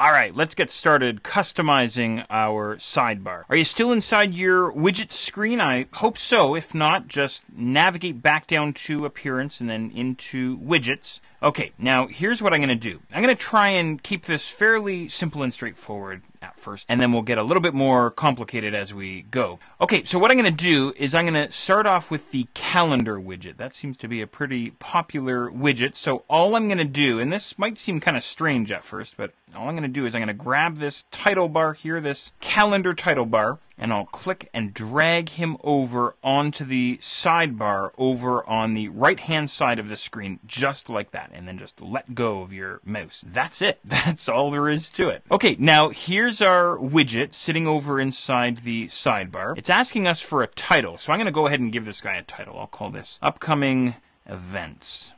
All right, let's get started customizing our sidebar. Are you still inside your widget screen? I hope so. If not, just navigate back down to Appearance and then into Widgets. Okay, now here's what I'm going to do. I'm going to try and keep this fairly simple and straightforward at first, and then we'll get a little bit more complicated as we go. Okay, so what I'm going to do is I'm going to start off with the calendar widget. That seems to be a pretty popular widget, so all I'm going to do, and this might seem kind of strange at first, but all I'm going to do is I'm going to grab this title bar here, this calendar title bar, and I'll click and drag him over onto the sidebar over on the right-hand side of the screen, just like that, and then just let go of your mouse. That's it. That's all there is to it. Okay, now here's our widget sitting over inside the sidebar. It's asking us for a title, so I'm going to go ahead and give this guy a title. I'll call this Upcoming Events.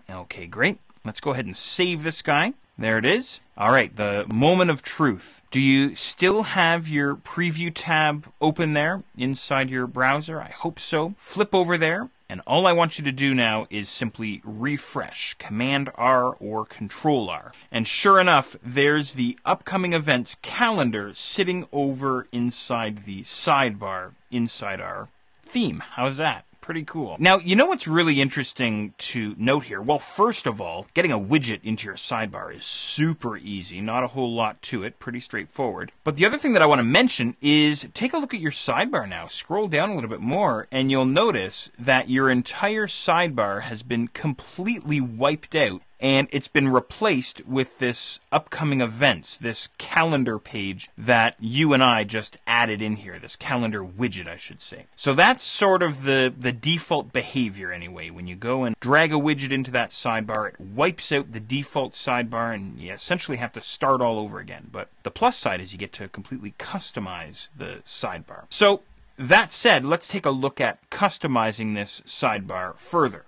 Okay, great. Let's go ahead and save this guy. There it is. All right, the moment of truth. Do you still have your preview tab open there inside your browser? I hope so. Flip over there, and all I want you to do now is simply refresh. Command R or Control R. And sure enough, there's the upcoming events calendar sitting over inside the sidebar inside our theme. How's that? Pretty cool. Now, you know what's really interesting to note here? Well, first of all, getting a widget into your sidebar is super easy. Not a whole lot to it. Pretty straightforward. But the other thing that I want to mention is take a look at your sidebar now. Scroll down a little bit more, and you'll notice that your entire sidebar has been completely wiped out. And it's been replaced with this upcoming events, this calendar page that you and I just added in here, this calendar widget, I should say. So that's sort of the default behavior anyway. When you go and drag a widget into that sidebar, it wipes out the default sidebar and you essentially have to start all over again. But the plus side is you get to completely customize the sidebar. So that said, let's take a look at customizing this sidebar further.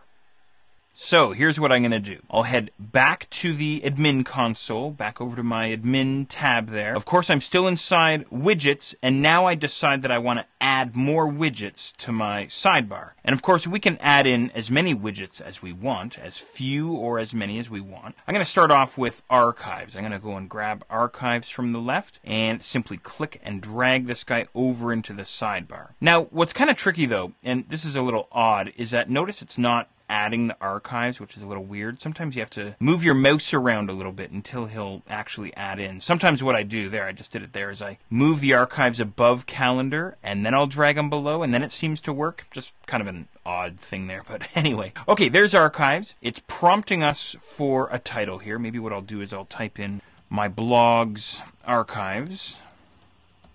So here's what I'm going to do. I'll head back to the admin console, back over to my admin tab there. Of course, I'm still inside widgets, and now I decide that I want to add more widgets to my sidebar. And of course, we can add in as many widgets as we want, as few or as many as we want. I'm going to start off with archives. I'm going to go and grab archives from the left and simply click and drag this guy over into the sidebar. Now, what's kind of tricky though, and this is a little odd, is that notice it's not adding the archives, which is a little weird. Sometimes you have to move your mouse around a little bit until he'll actually add in. Sometimes what I do there, I just did it there, is I move the archives above calendar and then I'll drag them below and then it seems to work. Just kind of an odd thing there, but anyway. Okay, there's archives. It's prompting us for a title here. Maybe what I'll do is I'll type in my blog's archives,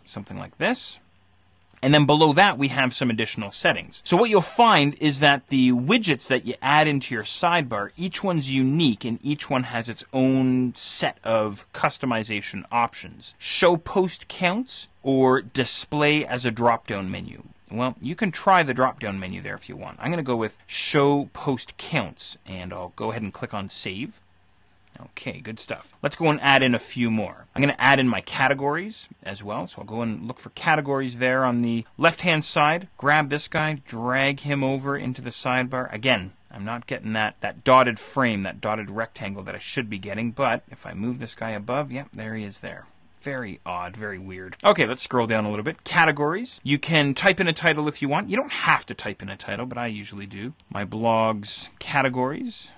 something like this. And then below that, we have some additional settings. So what you'll find is that the widgets that you add into your sidebar, each one's unique and each one has its own set of customization options. Show post counts or display as a drop-down menu. Well, you can try the drop-down menu there if you want. I'm going to go with show post counts and I'll go ahead and click on save. Okay, good stuff. Let's go and add in a few more. I'm going to add in my categories as well. So I'll go and look for categories there on the left-hand side. Grab this guy, drag him over into the sidebar. Again, I'm not getting that dotted frame, that dotted rectangle that I should be getting. But if I move this guy above, yep, there he is there. Very odd, very weird. Okay, let's scroll down a little bit. Categories. You can type in a title if you want. You don't have to type in a title, but I usually do. My blog's categories.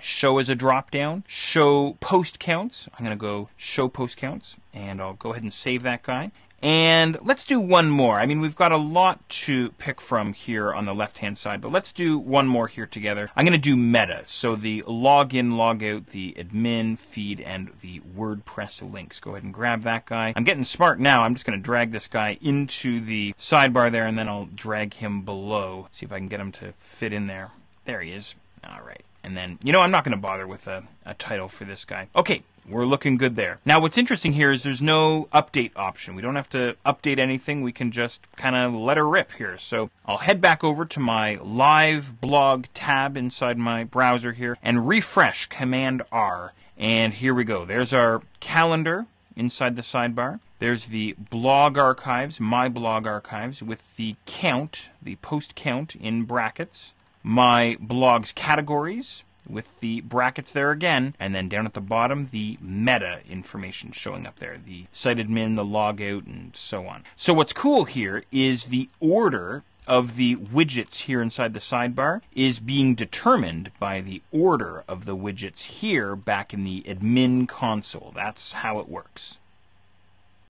Show as a drop-down. Show post counts. I'm going to go show post counts, and I'll go ahead and save that guy. And let's do one more. I mean, we've got a lot to pick from here on the left-hand side, but let's do one more here together. I'm going to do meta, so the login, logout, the admin, feed, and the WordPress links. Go ahead and grab that guy. I'm getting smart now. I'm just going to drag this guy into the sidebar there, and then I'll drag him below. See if I can get him to fit in there. There he is. All right. And then, you know, I'm not going to bother with a title for this guy. Okay, we're looking good there. Now, what's interesting here is there's no update option. We don't have to update anything. We can just kind of let her rip here. So I'll head back over to my live blog tab inside my browser here and refresh Command R. And here we go. There's our calendar inside the sidebar. There's the blog archives, my blog archives, with the count, the post count in brackets. My blog's categories, with the brackets there again, and then down at the bottom, the meta information showing up there, the site admin, the logout, and so on. So what's cool here is the order of the widgets here inside the sidebar is being determined by the order of the widgets here back in the admin console. That's how it works.